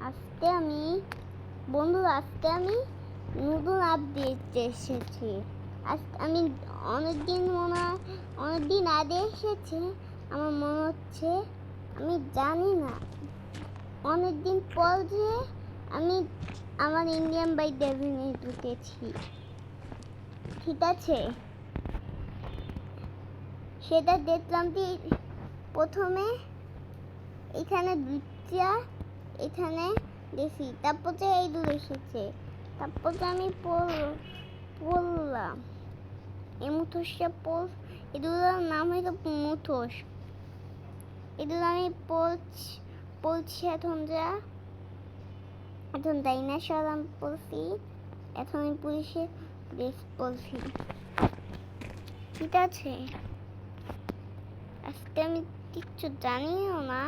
আজকে আমি বন্ধুরা আজকে আমি নতুন আপডেট এসেছি। আজকে আমি অনেকদিন আগে এসেছে আমার মনে হচ্ছে, আমি জানি না। অনেকদিন পর যে আমি আমার ইন্ডিয়ান বাইক ড্রাইভিংয়ে ঢুকেছি, ঠিক আছে? সেটা দেখলাম যে প্রথমে এখানে দুইটা এখানে দেখি, তারপর যে এই দূর এসেছে, তারপর যে আমি পড়লাম এই মুথোসটা এগুলোর নাম হইল মুথোস। এগুলো আমি পড়ছি এখন ডাইনোসর আমি পড়ছি, এখন আমি পুলিশের ড্রেস পড়ছি, ঠিক আছে? আজকে আমি কিচ্ছু জানিও না।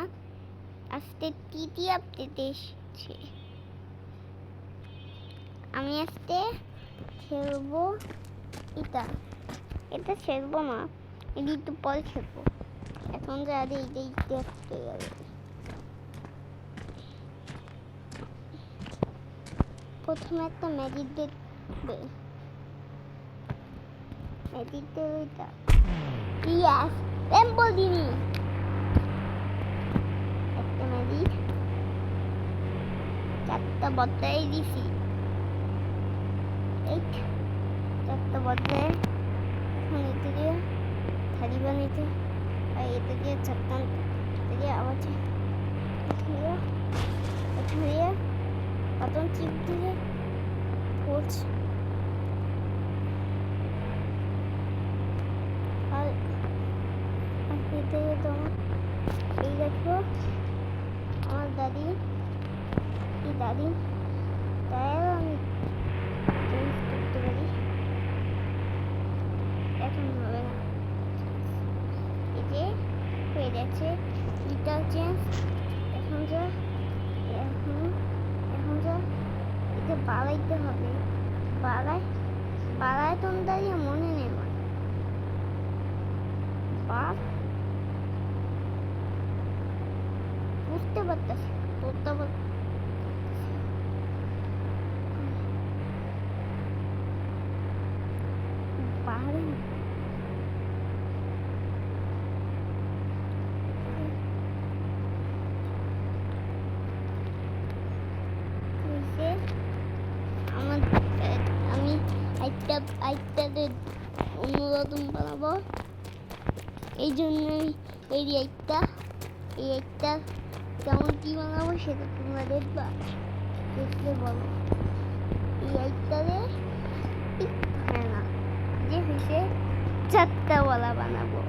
আজকে টিটি আপডেট এসেছে। আমি আজকে খেলবো এটা খেলবো না, এটা একটু পরে খেলবো। এখন যে আগে এইটাই দেখতে যাবে। প্রথমে একটা ম্যাজিক দেখবে, ম্যাজিক ওইটা ইয়াস ল্যাম্বরগিনি। একটা ম্যাজিক চারটা বদলাই দিছি, এই চারটা বদলায় এখন এতে দিয়ে থালি বানাইতে, আর এতে দিয়ে চারটা দিয়ে আবার দিয়ে বাটন চিপ দিয়ে পড়ছে। আর এতে তোমার এই দেখো আমার দাদি তাই আমি চেঞ্জ করতে পারি। এখন হবে না, এই যে হয়ে যাচ্ছে গিটার চেঞ্জ। এখন যা এটা বাড়াইতে হবে, বাড়ায় তুমি দাঁড়িয়ে মনে নেই বুঝতে পারতেছি তোরটা পাহাড়ে আমি আইটাদের অন্যরকম বানাবো, এই জন্য এই একটা কেমন কি বানাবো সেটা তোমরা দেখবে বলো। এই আইটারে হয় না যে হয়েছে চারটা বলা বানাবো।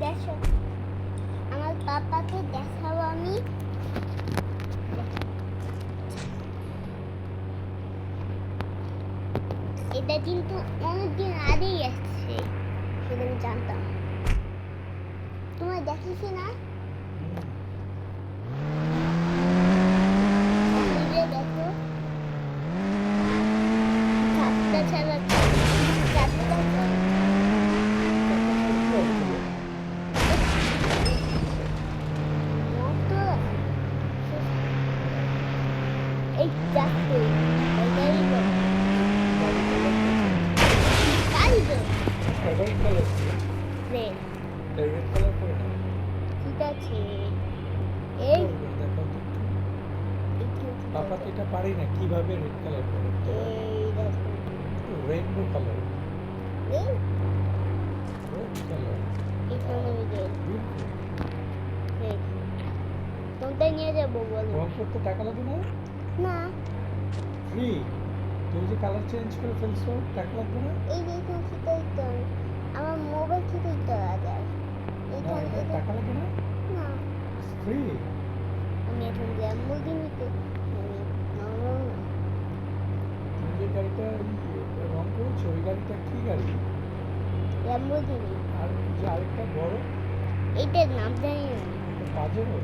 দেখো আমার পাপাকে দেখাবো আমি। এটা কিন্তু অনেকদিন আগেই আসছে, সেটা আমি জানতাম। তোমার দেখিস না? দেখো চারটা ছাড়া এই চারটে ঠিক আছে। এই পাপা তো এটা পারি না, কিভাবে রেড কালার করে? রেইনবো কালার, রেড কালার, কোনটা নিয়ে যাবো বলো? রং করতে টাকা লাগে না? না, ফ্রি। তুমি যে কালার চেঞ্জ করে ফেলছো টাকা লাগবে না? এই দেখুন সেটাই তো আমার মোবাইল থেকেই করা যায়। টাকা লাগে না? না, ফ্রি। আমি এখন ল্যাম্বরগিনিতে তুমি যে গাড়িটা রং করেছো ওই গাড়িটা কি গাড়ি? ল্যাম্বরগিনি। আর যে আরেকটা বড়, এইটার নাম জানি না। Pajero,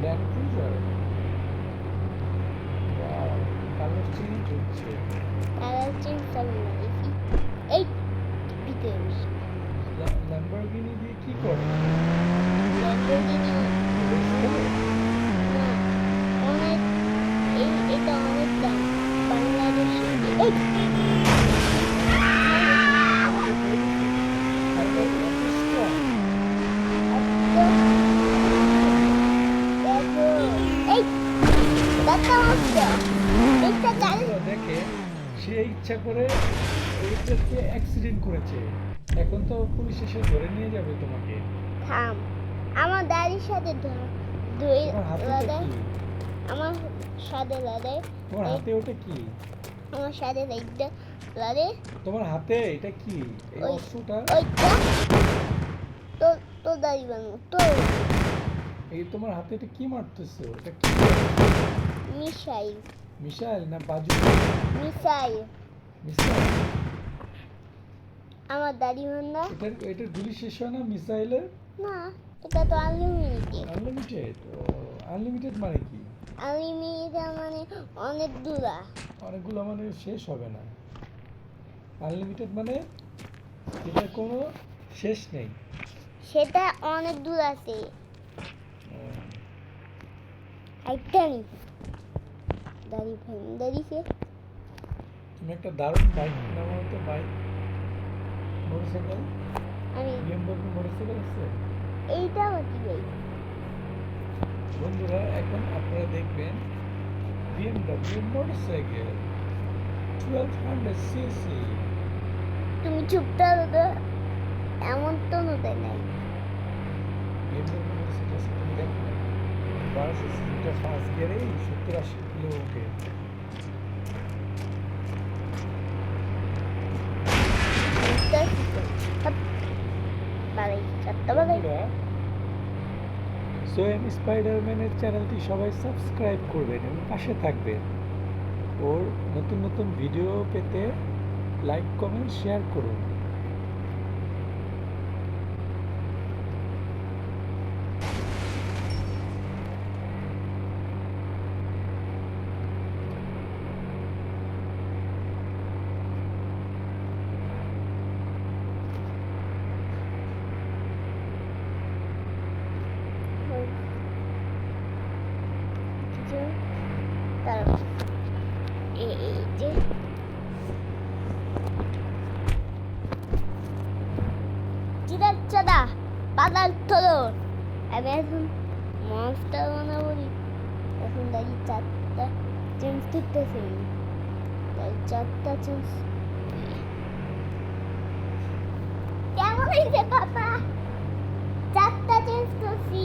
land cruiser. Colour change হচ্ছে, কালার চেঞ্জ করবো না দেখি। এই ভিতরে আর এত strong। দেখো এই দাঁতটা মস্ত একটা গাড়ি তো দেখে সে ইচ্ছা করে এইটাকে অ্যাক্সিডেন্ট করেছে। এখন তো পুলিশ এসে ধরে নিয়ে যাবে তোমাকে। থাম আমার দাড়ির সাথে দুই তোমার হাতে লাদে কি? আমার সাথে লাদে তোমার হাতে ওটা কি? আমার সাথে লাইটটা লাদে তোমার হাতে এটা কি? এই ওই- অস্ত্রটা? ওইটা তো তো দাড়ি বানো তো এই তোমার হাতে এটা কি মারতেছো? এটা কি? মিসাইল মিসাইল না বাজু? Missile missile. আমার দাড়ি বান্ধা এটার গুলি শেষ হয় না মিসাইলের? না এটা তো আনলিমিটেড আনলিমিটেড। আনলিমিটেড মানে কি? আনলিমিটেড মানে অনেক দূরা অনেকগুলো মানে শেষ হবে না। আনলিমিটেড মানে এটার কোনো শেষ নেই। সেটা অনেক দূর আছে আহ, একটা নি দাড়ি ভাই দাড়িছে তুমি একটা দারুণ বাইক নামাও তো, বাইক মোটরসাইকেল, আমি বিএমডব্লিউ মোটরসাইকেল আছে। এইটা হচ্ছে ভাই বন্ধুরা এখন আপনারা দেখবেন বিএমডব্লিউ মোটরসাইকেল 1200 সিসি। তুমি চুপ থাকো তো এমন তো নতে নাই বিএমডব্লিউ মোটরসাইকেল আছে, তুমি দেখো না 1200 সিসিটা ফার্স্ট গিয়ারে 70-80 কিলো ওঠে। বাড়াই চারটা বাড়াই বন্ধুরা, সোয়েম স্পাইডারম্যানের চ্যানেলটি সবাই সাবস্ক্রাইব করবেন এবং পাশে থাকবেন। ওর নতুন নতুন ভিডিও পেতে লাইক কমেন্ট শেয়ার করুন। তারপর এই যে চিরার চাদা পাতাল তোলো আমি এখন মনস্টার বানাবো এখন দাঁড়ি চারটা চেঞ্জ করতেছি দাঁড়ি চারটা চেঞ্জ কেমন হয়েছে পাপা চারটা চেঞ্জ করছি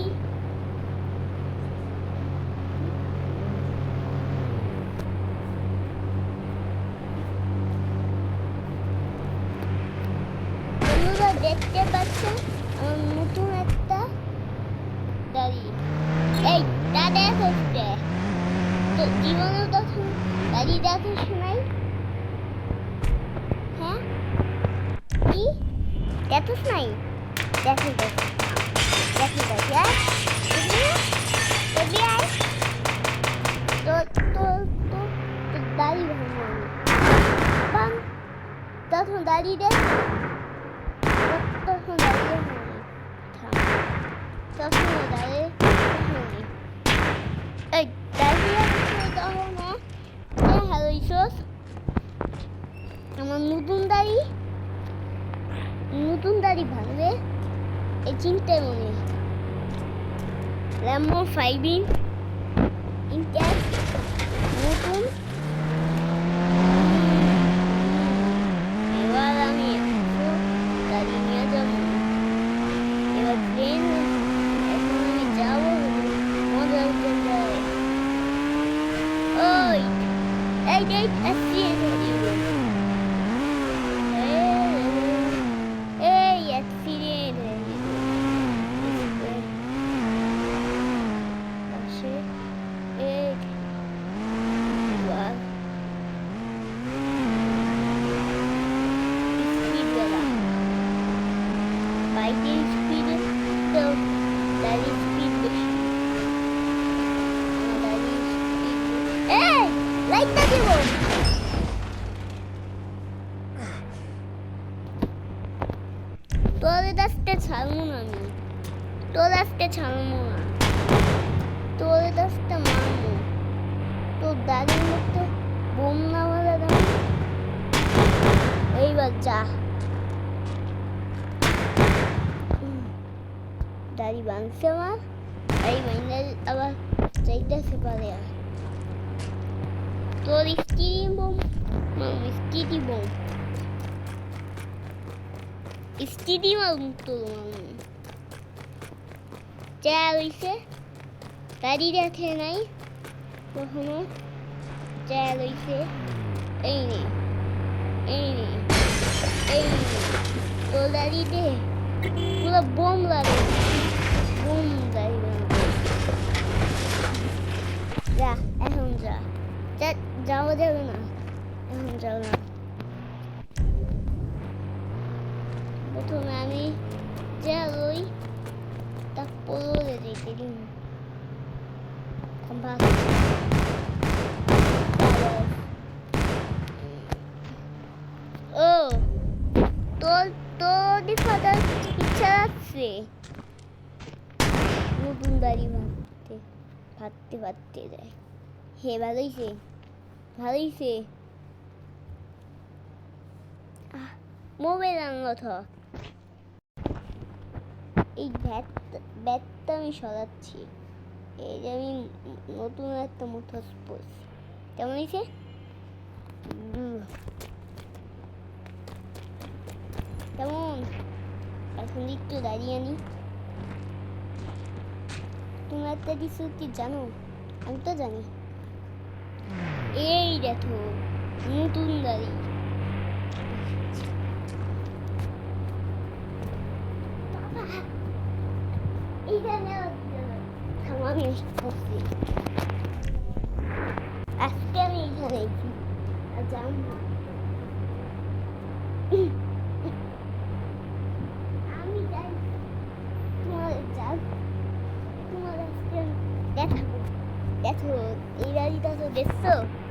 বন্ধুরা দেখতে পাচ্ছেন আমার নতুন একটা গাড়ি এই দাদা হচ্ছে তো জীবনে তখন গাড়ি দেখে শোনাই হ্যাঁ কি দেখোস নাই দেখি দেখি দেখি দেখি আয় দেখবি আয় তো তো তো তো দাড়ি ভাঙবো বাং তখন দাড়ি দেখ তখন দাঁড়িয়ে তখন দাঁড়িয়ে এই দাঁড়িয়ে তখন হ্যালো ইসোস আমার নতুন দাড়ি ভাঙবে এই চিন্তায় মনে ল্যাম্বো 5 ইন্টার নতুন এবার আমি গাড়ি নিয়ে যাবো এবার ট্রেন এখন আমি যাবো মজার জায়গায় ওই এই দেখ অ্যাক্সিডেন্ট হয়ে গেল এই অ্যাক্সিডেন্ট হয়ে গেল পাশে এই বাস স্পিডওয়ালা বাইকের স্পিড তো গাড়ির স্পিড বেশি গাড়ির স্পিড এই লাইটটা দিব তোর রাস্তা ছাড়বো না আমি তোর রাস্তা ছাড়বো না তোর রাস্তা মারবো তোর দাঁড়ির মধ্যে বোম না মারা এবার যা দাড়ি বাঁধছে আমার এই মাইনে আবার চাইতেছে পারে তোর স্টিরি বোম স্টিরি বোম স্টিরি মারুন তোর মামু যা রইছে দাড়ি দেখে নাই কখনো যা রইছে এই নে এই নে এই নে তোর দাড়ি দে পুরো বোম লাগে বোম দাড়ি যা এখন যা যাওয়া যাবে না এখন যাও না প্রথমে আমি যা ওই তারপর যেতে দিন ও তোর তোরই ফাদার ইচ্ছা আছে নতুন দাড়ি ভাবতে ভাবতে ভাবতে যায় হে ভালোইছে ভালোইছে মোবাইল আনলত এই ব্যাটটা আমি সরাচ্ছি এই যে আমি নতুন একটা মুঠোস পড়ছি কেমন হয়েছে কেমন এখন একটু দাঁড়িয়ে আনি তুমি একটা কিছু কি জানো আমি তো জানি এই দেখো নতুন দাড়ি আমি আজকে আমি এখানে আমি যাই তোমার আজকে দেখাবো দেখো এই বাড়িটা তো দেখছো